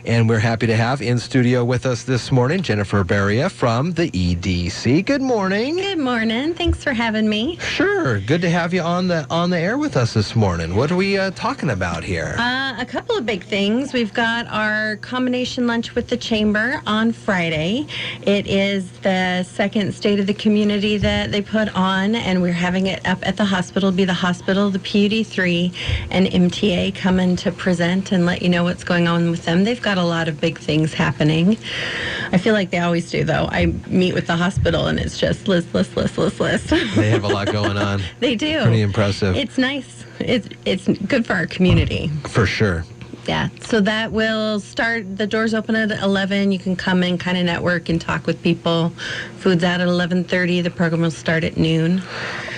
And we're happy to have in studio with us this morning Jennifer Baria from the EDC. Good morning. Good morning. Thanks for having me. Sure. Good to have you on the air with us this morning. What are we talking about here? A couple of big things. We've got our combination lunch with the Chamber on Friday. It is the second State of the Community that they put on, and we're having it up at the hospital. It'll be the hospital, the PUD3, and MTA coming to present and let you know what's going on with them. They've got a lot of big things happening. I feel like they always do, though. I meet with the hospital, and it's just list. They have a lot going on. They do. Pretty impressive. It's nice. It's good for our community. For sure. Yeah, so that will start, the doors open at 11. You can come in, kind of network and talk with people. Food's out at 11:30. The program will start at noon.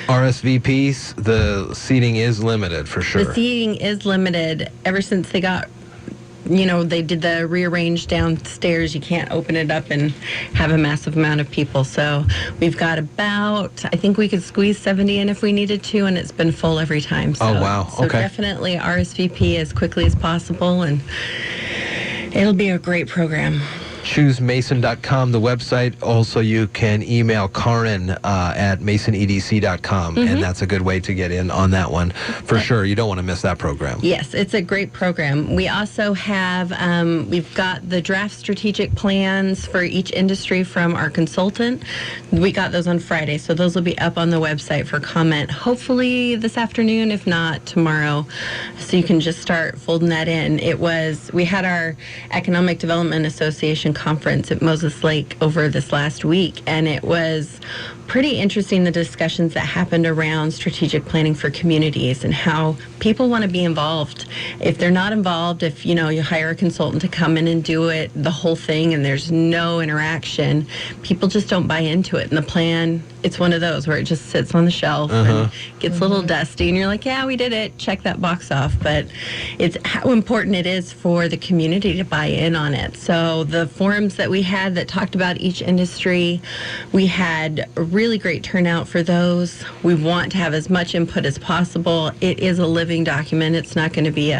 RSVPs, the seating is limited for sure. The seating is limited. Ever since they got, they did the rearrange downstairs, you can't open it up and have a massive amount of people. So we've got about, I think we could squeeze 70 in if we needed to, and it's been full every time. So, oh, wow. So okay. Definitely RSVP as quickly as possible, and it'll be a great program. ChooseMason.com, the website. Also, you can email Karin at masonedc.com, and that's a good way to get in on that one for sure. You don't want to miss that program. Yes, it's a great program. We also have, we've got the draft strategic plans for each industry from our consultant. We got those on Friday, so those will be up on the website for comment, hopefully this afternoon, if not tomorrow. So you can just start folding that in. We had our Economic Development Association conference at Moses Lake over this last week, and it was pretty interesting, the discussions that happened around strategic planning for communities and how people want to be involved. If they're not involved, if you hire a consultant to come in and do it, the whole thing, and there's no interaction, people just don't buy into it. And the plan, it's one of those where it just sits on the shelf and gets a little dusty, and you're like, yeah, we did it, check that box off. But it's how important it is for the community to buy in on it. So the forums that we had that talked about each industry, we had a really great turnout for those. We want to have as much input as possible. It is a living document. It's not going to be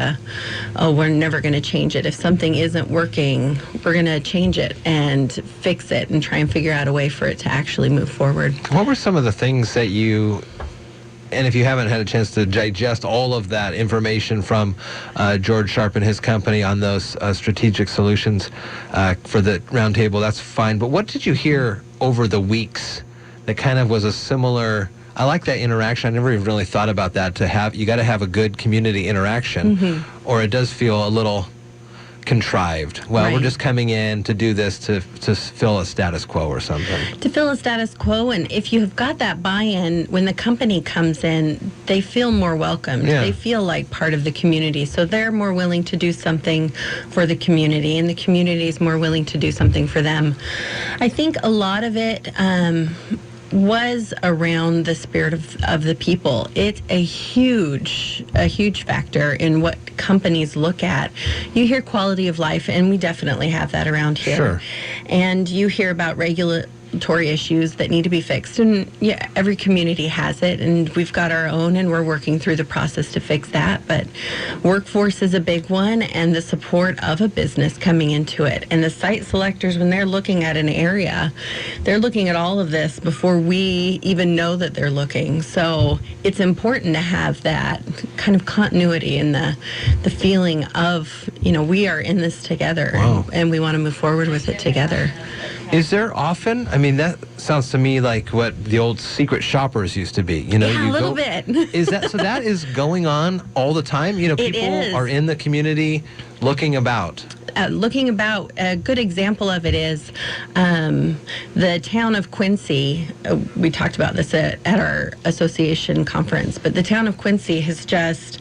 we're never going to change it. If something isn't working, we're going to change it and fix it and try and figure out a way for it to actually move forward. What were some of the things that and if you haven't had a chance to digest all of that information from George Sharp and his company on those strategic solutions for the roundtable, that's fine. But what did you hear over the weeks that kind of was a similar? I like that interaction. I never even really thought about that. You got to have a good community interaction, or it does feel a little contrived. Well, right. We're just coming in to do this to fill a status quo or something. To fill a status quo, and if you have got that buy-in, when the company comes in, they feel more welcomed. Yeah. They feel like part of the community, so they're more willing to do something for the community, and the community is more willing to do something for them. I think a lot of it was around the spirit of the people. It's a huge factor in what companies look at. You hear quality of life, and we definitely have that around here. Sure. And you hear about regulatory issues that need to be fixed, and yeah, every community has it, and we've got our own, and we're working through the process to fix that. But workforce is a big one, and the support of a business coming into it, and the site selectors, when they're looking at an area, they're looking at all of this before we even know that they're looking. So it's important to have that kind of continuity and the feeling of, we are in this together. Wow. and we want to move forward with it together. Is there often? I mean, that sounds to me like what the old secret shoppers used to be. Yeah, a little bit. Is that so? That is going on all the time. People are in the community looking about. A good example of it is the town of Quincy. We talked about this at our association conference, but the town of Quincy has just,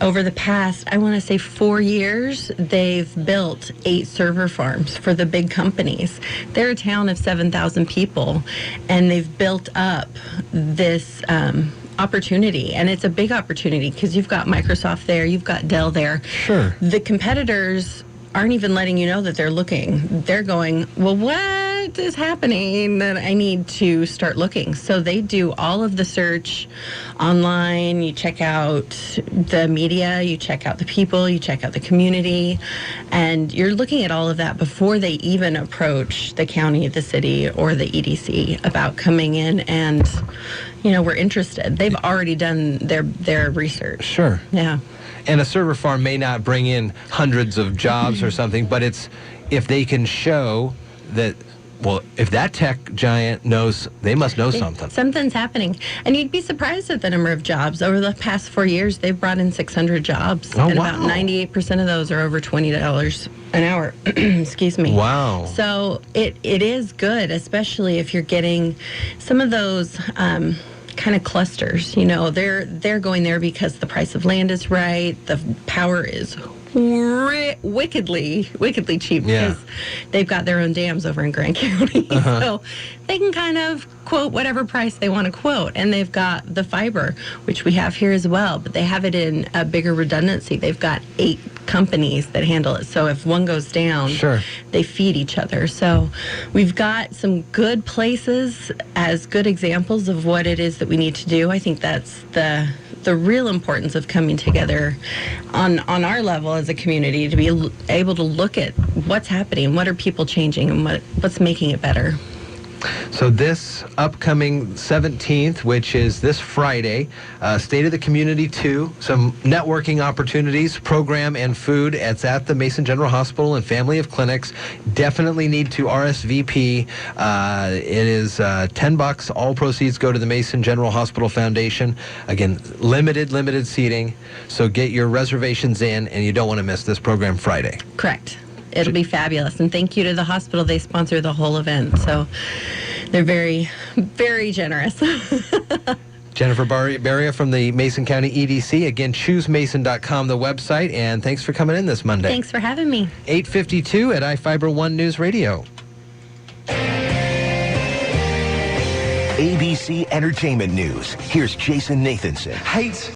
over the past, I want to say 4 years, they've built 8 server farms for the big companies. They're a town of 7,000 people, and they've built up this opportunity, and it's a big opportunity because you've got Microsoft there, you've got Dell there. Sure. The competitors aren't even letting you know that they're looking. They're going, well, what? what is happening, then I need to start looking. So they do all of the search online. You check out the media, you check out the people, you check out the community, and you're looking at all of that before they even approach the county, the city, or the EDC about coming in and, we're interested. They've already done their research. Sure. Yeah. And a server farm may not bring in hundreds of jobs or something, but if they can show that, well, if that tech giant knows, they must know something. Something's happening. And you'd be surprised at the number of jobs. Over the past 4 years, they've brought in 600 jobs. Oh, and wow. about 98% of those are over $20 an hour. Excuse me. Wow. So it is good, especially if you're getting some of those kind of clusters. They're going there because the price of land is right, the power is wickedly cheap because they've got their own dams over in Grant County. So they can kind of quote whatever price they want to quote, and they've got the fiber, which we have here as well, but they have it in a bigger redundancy. They've got 8 companies that handle it, so if one goes down, they feed each other. So we've got some good places as good examples of what it is that we need to do. I think that's the real importance of coming together on our level as a community, to be able to look at what's happening, what are people changing, and what's making it better. So this upcoming 17th, which is this Friday, State of the Community 2, some networking opportunities, program and food. It's at the Mason General Hospital and Family of Clinics. Definitely need to RSVP. It is $10. All proceeds go to the Mason General Hospital Foundation. Again, limited seating. So get your reservations in, and you don't want to miss this program Friday. Correct. It'll be fabulous. And thank you to the hospital. They sponsor the whole event. So they're very, very generous. Jennifer Baria from the Mason County EDC. Again, choosemason.com, the website. And thanks for coming in this Monday. Thanks for having me. 8:52 at iFiber One News Radio. ABC Entertainment News. Here's Jason Nathanson. Hate